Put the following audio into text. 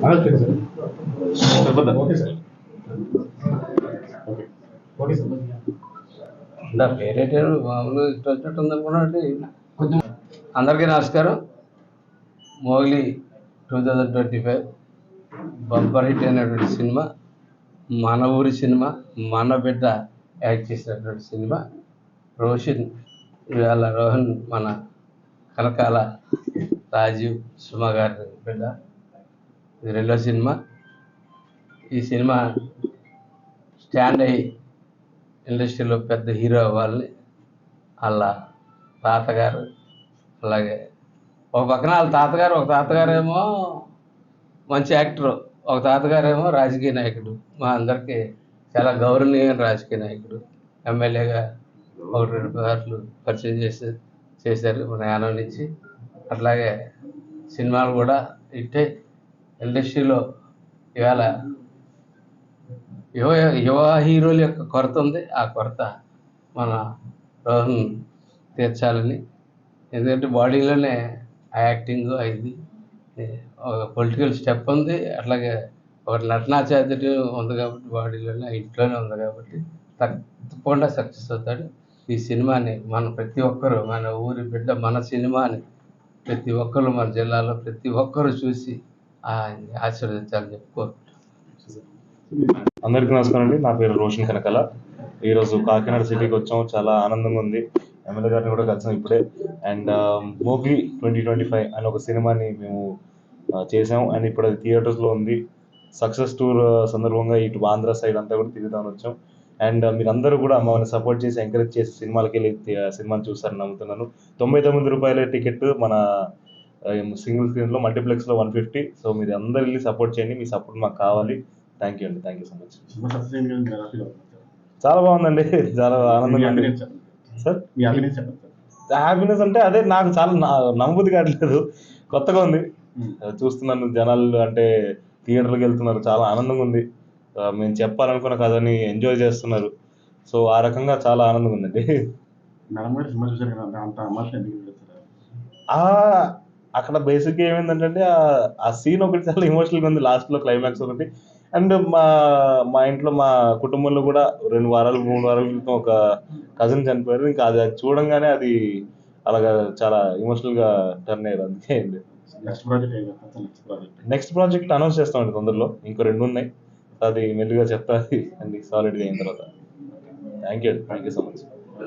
నా పేరేంటే మామూలు ఇష్టం వచ్చినట్టు ఉందనుకున్నాండి. కొంచెం అందరికీ నమస్కారం. మోగ్లీ 2025 బంపర్ హిట్ అయినటువంటి సినిమా, మన ఊరి సినిమా, మన బిడ్డ యాక్ట్ చేసినటువంటి సినిమా. రోహన్ మన కనకాల రాజీవ్ సుమ గారి బిడ్డ. ఇది రెండో సినిమా. ఈ సినిమా స్టాండ్ అయ్యి ఇండస్ట్రీలో పెద్ద హీరో అవ్వాలని వాళ్ళ తాతగారు, అలాగే ఒక పక్కన వాళ్ళ తాతగారు, ఒక తాతగారేమో మంచి యాక్టరు, ఒక తాతగారేమో రాజకీయ నాయకుడు. మా అందరికీ చాలా గౌరవనీయమైన రాజకీయ నాయకుడు. ఎమ్మెల్యేగా 1-2 సార్లు పరిచయం చేశారు మన యానం నుంచి. అట్లాగే సినిమాలు కూడా ఇట్టే ఇండస్ట్రీలో ఇవాళ యువ హీరోల యొక్క కొరత ఉంది. ఆ కొరత మన రోహన్ తీర్చాలని. ఎందుకంటే బాడీలోనే ఆ యాక్టింగ్ అయింది, ఒక పొలిటికల్ స్టెప్ ఉంది, అట్లాగే ఒక నటనా చాతుర్యం ఉంది కాబట్టి బాడీలోనే, ఇంట్లోనే ఉంది కాబట్టి తప్పకుండా సక్సెస్ అవుతాడు. ఈ సినిమాని మన ప్రతి ఒక్కరూ, మన ఊరి బిడ్డ, మన సినిమాని ప్రతి ఒక్కరు, మన జిల్లాలో ప్రతి ఒక్కరు చూసి ఆశీర్వదించాలని చెప్పుకోరు. అందరికీ నమస్కారం అండి. నా పేరు రోషన్ కనకాల. ఈరోజు కాకినాడ సిటీకి వచ్చాం. చాలా ఆనందంగా ఉంది. ఎమ్మెల్యే గారిని కూడా కలిసాం ఇప్పుడే. అండ్ మోగ్లీ 2025 అనే ఒక సినిమాని మేము చేసాం. అండ్ ఇప్పుడు అది థియేటర్స్లో ఉంది. సక్సెస్ టూర్ సందర్భంగా ఇటు ఆంధ్ర సైడ్ అంతా కూడా తిరుగుతామని వచ్చాం. అండ్ మీరందరూ కూడా మమ్మల్ని సపోర్ట్ చేసి, ఎంకరేజ్ చేసి సినిమాలకి వెళ్ళి సినిమాని చూస్తారని నమ్ముతున్నాను. 99 రూపాయల టికెట్ మన సింగిల్ స్క్రీన్లో, మల్టీప్లెక్స్లో 150. సో మీరు అందరు వెళ్ళి సపోర్ట్ చేయండి. మీ సపోర్ట్ మాకు కావాలి. థ్యాంక్ యూ అండి. Thank you so much. చాలా బాగుందండి. చాలా ఆనందంగా సార్. హ్యాపీనెస్ అంటే అదే, నాకు చాలా నమ్మబుద్ధి కావట్లేదు. కొత్తగా ఉంది. చూస్తున్నాను జనాలు అంటే థియేటర్కి వెళ్తున్నారు. చాలా ఆనందంగా ఉంది. మేము చెప్పాలనుకున్న కథని ఎంజాయ్ చేస్తున్నారు. సో ఆ రకంగా చాలా ఆనందంగా ఉందండి. అక్కడ బేసిక్గా ఏమైందంటే ఆ సీన్ ఒకటి చాలా ఎమోషనల్గా ఉంది. లాస్ట్లో క్లైమాక్స్ ఒకటి. అండ్ మా ఇంట్లో, మా కుటుంబంలో కూడా 2 వారాలు 3 వారాల క్రితం ఒక కజిన్ చనిపోయారు. ఇంకా అది చూడంగానే అది అలాగా చాలా ఎమోషనల్గా టర్న్ అయ్యారు. అందుకే నెక్స్ట్ ప్రాజెక్ట్ అనౌన్స్ చేస్తామండి తొందరలో. ఇంకో 2 ఉన్నాయి. అది మెల్లిగా చెప్తా అండి సాలిడ్గా అయిన తర్వాత. Thank you so much.